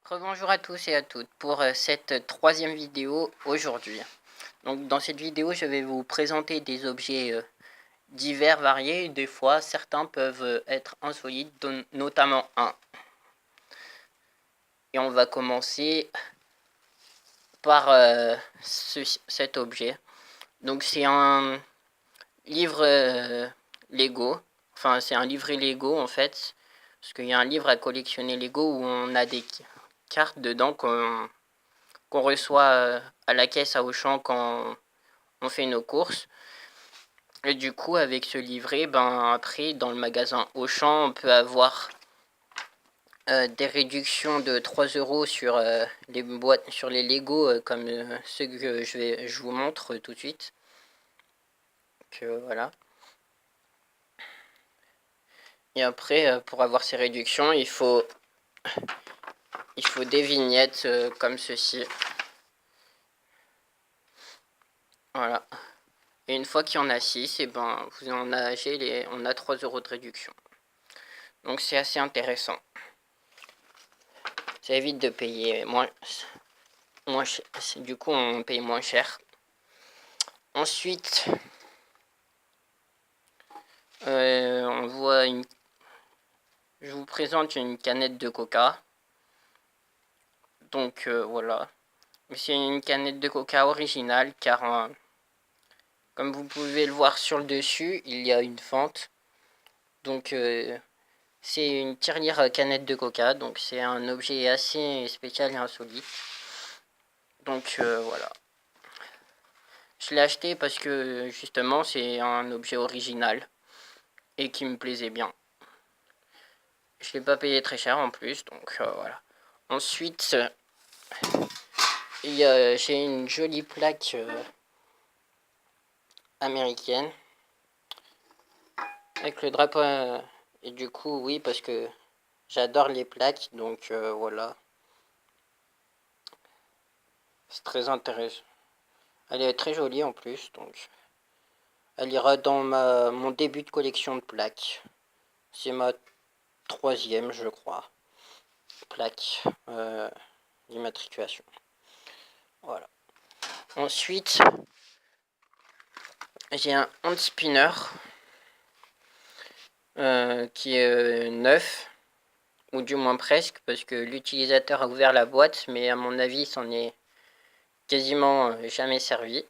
Rebonjour à tous et à toutes pour cette troisième vidéo aujourd'hui. Donc dans cette vidéo, je vais vous présenter des objets divers, variés. Des fois, certains peuvent être insolites, notamment un. Et on va commencer par cet objet. Donc c'est un livre Lego. Enfin, c'est un livret Lego en fait. Parce qu'il y a un livre à collectionner Lego où on a des cartes dedans qu'on reçoit à la caisse à Auchan quand on fait nos courses. Et du coup, avec ce livret, après, dans le magasin Auchan, on peut avoir des réductions de 3 euros sur les boîtes, sur les Lego, comme ceux que je vous montre tout de suite. Donc, voilà. Et après, pour avoir ces réductions, il faut des vignettes comme ceci. Voilà. Et une fois qu'il y en a 6, et vous en avez on a 3 euros de réduction. Donc c'est assez intéressant. Ça évite de payer moins cher. Du coup, on paye moins cher. Ensuite, on voit je vous présente une canette de coca. Donc voilà. C'est une canette de coca originale car comme vous pouvez le voir sur le dessus, il y a une fente. Donc c'est une tirelire canette de coca. Donc c'est un objet assez spécial et insolite. Donc voilà. Je l'ai acheté parce que justement c'est un objet original et qui me plaisait bien. Je l'ai pas payé très cher en plus, donc voilà. Ensuite, j'ai une jolie plaque américaine avec le drapeau. Et du coup, oui, parce que j'adore les plaques, donc voilà. C'est très intéressant. Elle est très jolie en plus, donc elle ira dans mon début de collection de plaques. C'est ma troisième, je crois, plaque d'immatriculation. Voilà. Ensuite, j'ai un hand spinner qui est neuf, ou du moins presque, parce que l'utilisateur a ouvert la boîte, mais à mon avis, il s'en est quasiment jamais servi.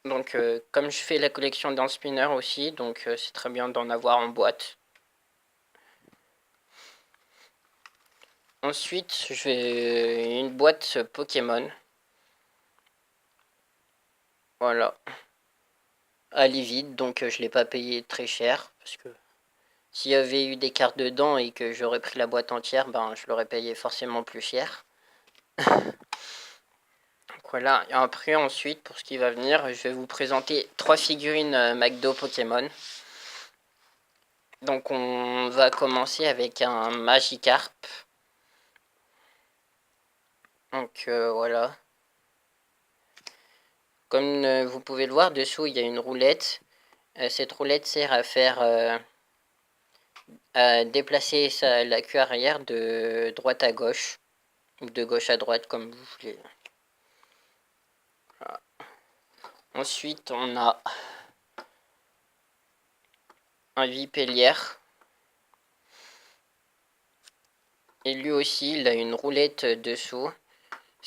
Donc, comme je fais la collection d'un spinner aussi, donc c'est très bien d'en avoir en boîte. Ensuite, j'ai une boîte Pokémon. Voilà. Elle est vide, donc je ne l'ai pas payé très cher, parce que s'il y avait eu des cartes dedans et que j'aurais pris la boîte entière, je l'aurais payé forcément plus cher. Voilà, et après ensuite pour ce qui va venir, je vais vous présenter 3 figurines McDo Pokémon. Donc on va commencer avec un Magikarp. Donc voilà. Comme vous pouvez le voir, dessous il y a une roulette. Cette roulette sert à faire à déplacer la queue arrière de droite à gauche, ou de gauche à droite comme vous voulez. Voilà. Ensuite on a un Vipellière. Et lui aussi, il a une roulette dessous.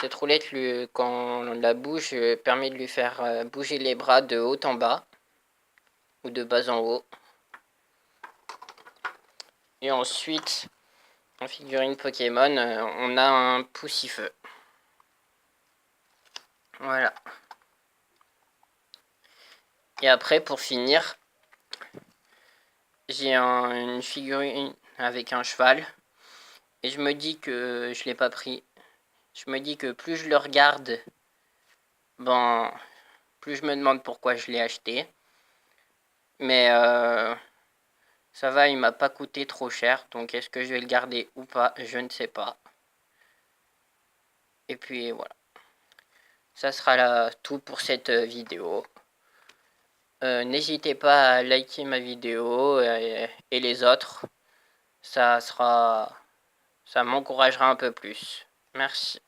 Cette roulette, quand on la bouge, permet de lui faire bouger les bras de haut en bas, ou de bas en haut. Et ensuite, en figurine Pokémon, on a un Poussifeu. Voilà. Et après, pour finir, j'ai une figurine avec un cheval. Et je me dis que je l'ai pas pris. Je me dis que plus je le regarde, plus je me demande pourquoi je l'ai acheté. Mais ça va, il m'a pas coûté trop cher. Donc est-ce que je vais le garder ou pas? Je ne sais pas. Et puis voilà. Ça sera là tout pour cette vidéo. N'hésitez pas à liker ma vidéo et les autres. Ça Ça m'encouragera un peu plus. Merci.